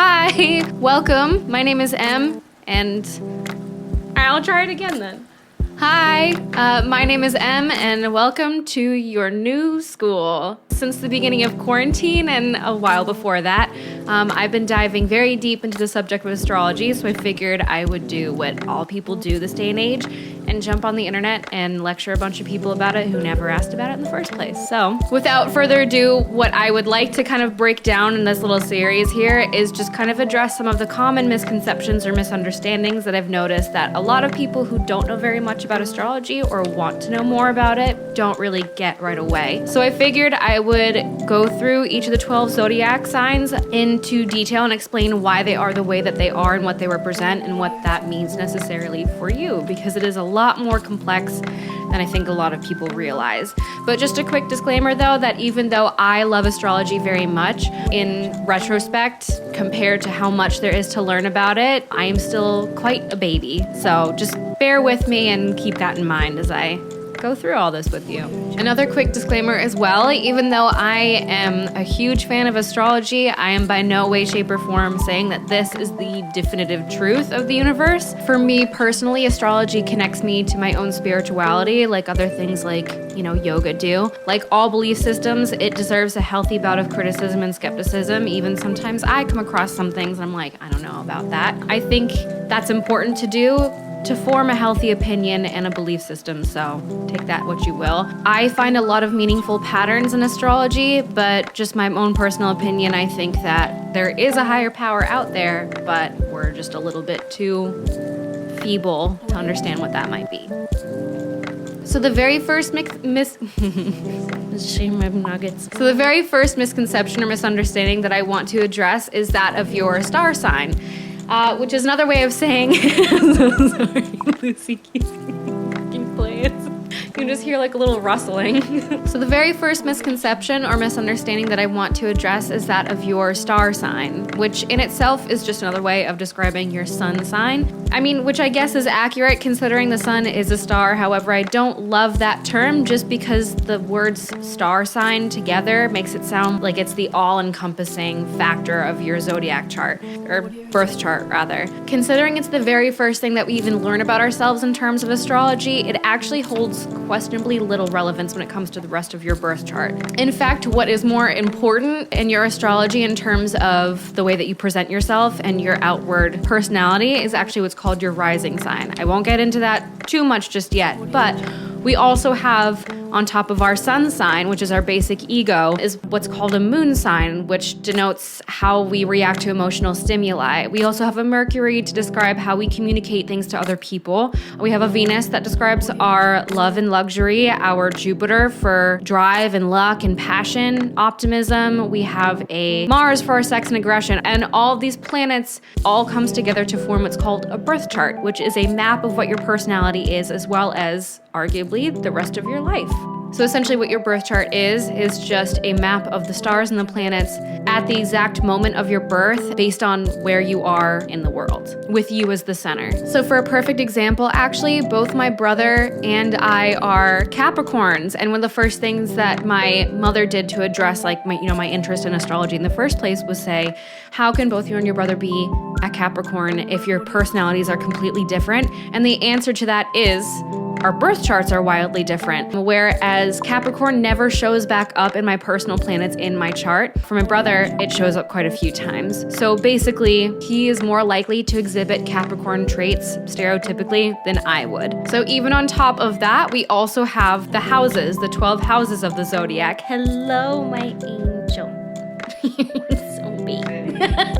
Hi, welcome. My name is Em, and I'll try it again then. Hi, my name is Em, and welcome to your new school. Since the beginning of quarantine and a while before that, I've been diving very deep into the subject of astrology, so I figured I would do what all people do this day and age and jump on the internet and lecture a bunch of people about it who never asked about it in the first place. So, without further ado, what I would like to kind of break down in this little series here is just kind of address some of the common misconceptions or misunderstandings that I've noticed that a lot of people who don't know very much about astrology or want to know more about it don't really get right away. So I figured I would go through each of the 12 zodiac signs into detail and explain why they are the way that they are and what they represent and what that means necessarily for you, because it is a lot more complex than I think a lot of people realize. But just a quick disclaimer though, that even though I love astrology very much, in retrospect, compared to how much there is to learn about it, I am still quite a baby. So just bear with me and keep that in mind as I go through all this with you. Another quick disclaimer as well, even though I am a huge fan of astrology, I am by no way, shape, or form saying that this is the definitive truth of the universe. For me personally, astrology connects me to my own spirituality, like other things like, yoga do. Like all belief systems, it deserves a healthy bout of criticism and skepticism. Even sometimes I come across some things and I'm like, I don't know about that. I think that's important to do to form a healthy opinion and a belief system, so take that what you will. I find a lot of meaningful patterns in astrology, but just my own personal opinion, I think that there is a higher power out there, but we're just a little bit too feeble to understand what that might be. So the very first So the very first misconception or misunderstanding that I want to address is that of your star sign. Which is another way of saying, I'm so sorry, Lucy keeps playing. You can just hear like a little rustling. So the very first misconception or misunderstanding that I want to address is that of your star sign, which in itself is just another way of describing your sun sign. Which I guess is accurate considering the sun is a star. However, I don't love that term just because the words star sign together makes it sound like it's the all-encompassing factor of your zodiac chart, or birth chart rather. Considering it's the very first thing that we even learn about ourselves in terms of astrology, it actually holds questionably little relevance when it comes to the rest of your birth chart. In fact, what is more important in your astrology in terms of the way that you present yourself and your outward personality is actually what's called your rising sign. I won't get into that too much just yet, but we also have on top of our sun sign, which is our basic ego, is what's called a moon sign, which denotes how we react to emotional stimuli. We also have a Mercury to describe how we communicate things to other people. We have a Venus that describes our love and luxury, our Jupiter for drive and luck and passion, optimism. We have a Mars for our sex and aggression, and all of these planets all comes together to form what's called a birth chart, which is a map of what your personality is, as well as arguably the rest of your life. So essentially what your birth chart is just a map of the stars and the planets at the exact moment of your birth based on where you are in the world, with you as the center. So for a perfect example, actually, both my brother and I are Capricorns, and one of the first things that my mother did to address my interest in astrology in the first place was say, how can both you and your brother be a Capricorn if your personalities are completely different? And the answer to that is, our birth charts are wildly different, whereas Capricorn never shows back up in my personal planets in my chart. For my brother, it shows up quite a few times. So basically, he is more likely to exhibit Capricorn traits stereotypically than I would. So even on top of that, we also have the houses, the 12 houses of the zodiac. Hello, my angel. So big.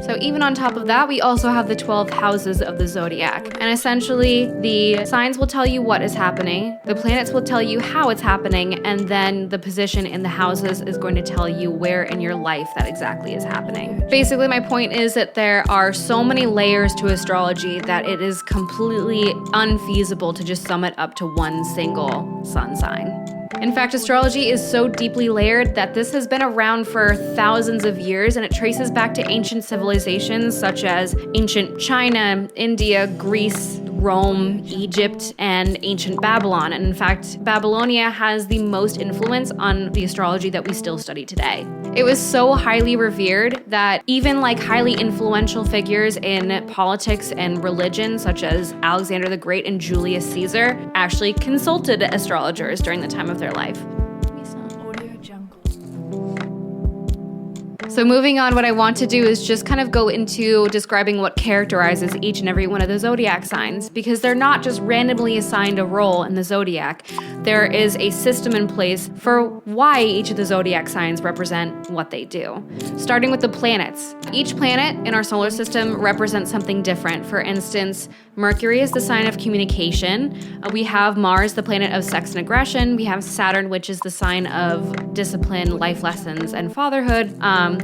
So even on top of that, we also have the 12 houses of the zodiac. And essentially, the signs will tell you what is happening, the planets will tell you how it's happening, and then the position in the houses is going to tell you where in your life that exactly is happening. Basically, my point is that there are so many layers to astrology that it is completely unfeasible to just sum it up to one single sun sign. In fact, astrology is so deeply layered that this has been around for thousands of years, and it traces back to ancient civilizations such as ancient China, India, Greece, Rome, Egypt, and ancient Babylon. And in fact, Babylonia has the most influence on the astrology that we still study today. It was so highly revered that even like highly influential figures in politics and religion, such as Alexander the Great and Julius Caesar, actually consulted astrologers during the time of their life. So moving on, what I want to do is just kind of go into describing what characterizes each and every one of the zodiac signs, because they're not just randomly assigned a role in the zodiac. There is a system in place for why each of the zodiac signs represent what they do. Starting with the planets. Each planet in our solar system represents something different. For instance, Mercury is the sign of communication. We have Mars, the planet of sex and aggression. We have Saturn, which is the sign of discipline, life lessons, and fatherhood.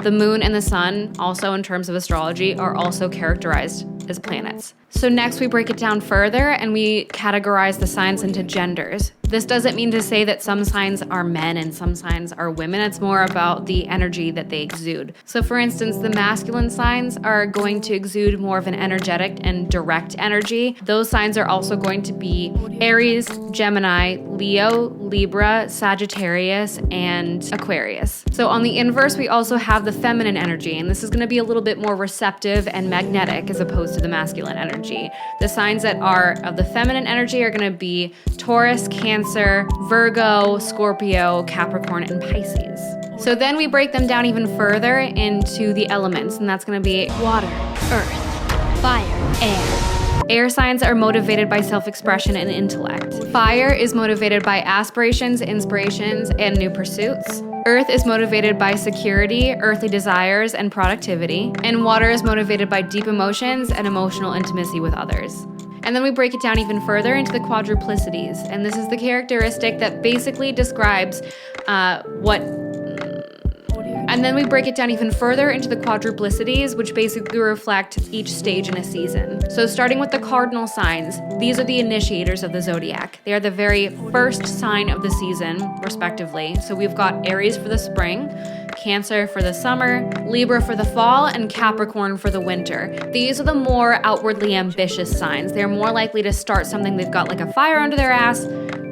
The moon and the sun, also in terms of astrology, are also characterized as planets. So next we break it down further and we categorize the signs into genders. This doesn't mean to say that some signs are men and some signs are women. It's more about the energy that they exude. So for instance, the masculine signs are going to exude more of an energetic and direct energy. Those signs are also going to be Aries, Gemini, Leo, Libra, Sagittarius, and Aquarius. So on the inverse, we also have the feminine energy, and this is going to be a little bit more receptive and magnetic as opposed to the masculine energy. The signs that are of the feminine energy are going to be Taurus, Cancer, Virgo, Scorpio, Capricorn, and Pisces. So then we break them down even further into the elements, and that's going to be water, earth, fire, air. Air signs are motivated by self-expression and intellect. Fire is motivated by aspirations, inspirations, and new pursuits. Earth is motivated by security, earthly desires, and productivity. And water is motivated by deep emotions and emotional intimacy with others. And then we break it down even further into the quadruplicities. And this is the characteristic that basically describes And then we break it down even further into the quadruplicities, which basically reflect each stage in a season. So starting with the cardinal signs, these are the initiators of the zodiac. They are the very first sign of the season, respectively. So we've got Aries for the spring, Cancer for the summer, Libra for the fall, and Capricorn for the winter. These are the more outwardly ambitious signs. They're more likely to start something. They've got like a fire under their ass.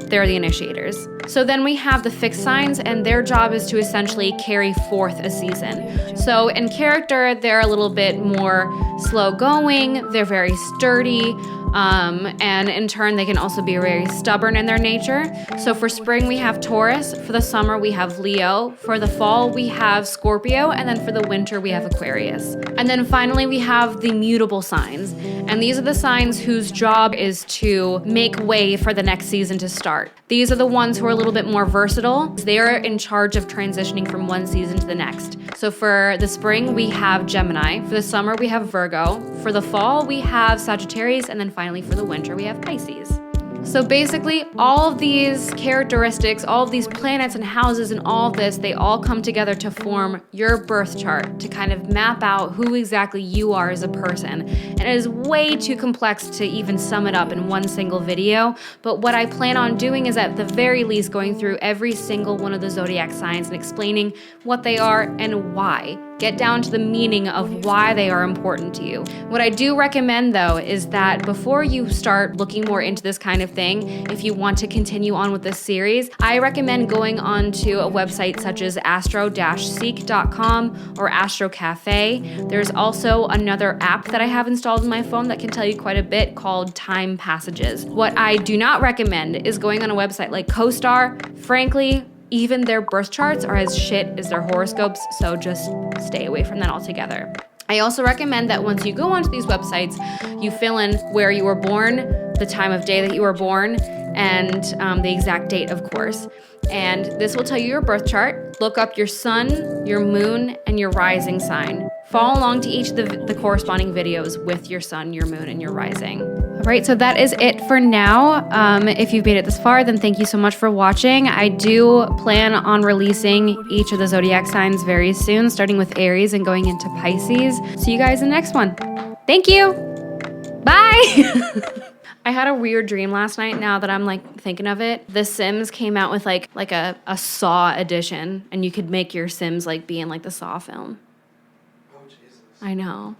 They're the initiators. So then we have the fixed signs, and their job is to essentially carry forth a season. So in character, they're a little bit more slow going, they're very sturdy, and in turn, they can also be very stubborn in their nature. So for spring, we have Taurus. For the summer, we have Leo. For the fall, we have Scorpio. And then for the winter, we have Aquarius. And then finally, we have the mutable signs. And these are the signs whose job is to make way for the next season to start. These are the ones who are a little bit more versatile. They are in charge of transitioning from one season to the next. So for the spring, we have Gemini. For the summer, we have Virgo. For the fall, we have Sagittarius. And then finally, for the winter, we have Pisces. So basically, all of these characteristics, all of these planets and houses and all of this, they all come together to form your birth chart, to kind of map out who exactly you are as a person. And it is way too complex to even sum it up in one single video, but what I plan on doing is at the very least going through every single one of the zodiac signs and explaining what they are and why. Get down to the meaning of why they are important to you. What I do recommend, though, is that before you start looking more into this kind of thing, if you want to continue on with this series, I recommend going onto a website such as astro-seek.com or Astro Cafe. There's also another app that I have installed in my phone that can tell you quite a bit called Time Passages. What I do not recommend is going on a website like CoStar. Frankly, even their birth charts are as shit as their horoscopes, so just stay away from that altogether. I also recommend that once you go onto these websites, you fill in where you were born, the time of day that you were born, and the exact date, of course. And this will tell you your birth chart. Look up your sun, your moon, and your rising sign. Follow along to each of the corresponding videos with your sun, your moon, and your rising. All right, so that is it for now. If you've made it this far, then thank you so much for watching. I do plan on releasing each of the zodiac signs very soon, starting with Aries and going into Pisces. See you guys in the next one. Thank you. Bye. I had a weird dream last night. Now that I'm like thinking of it, The Sims came out with like a Saw edition, and you could make your Sims like be in like the Saw film. Oh, Jesus. I know.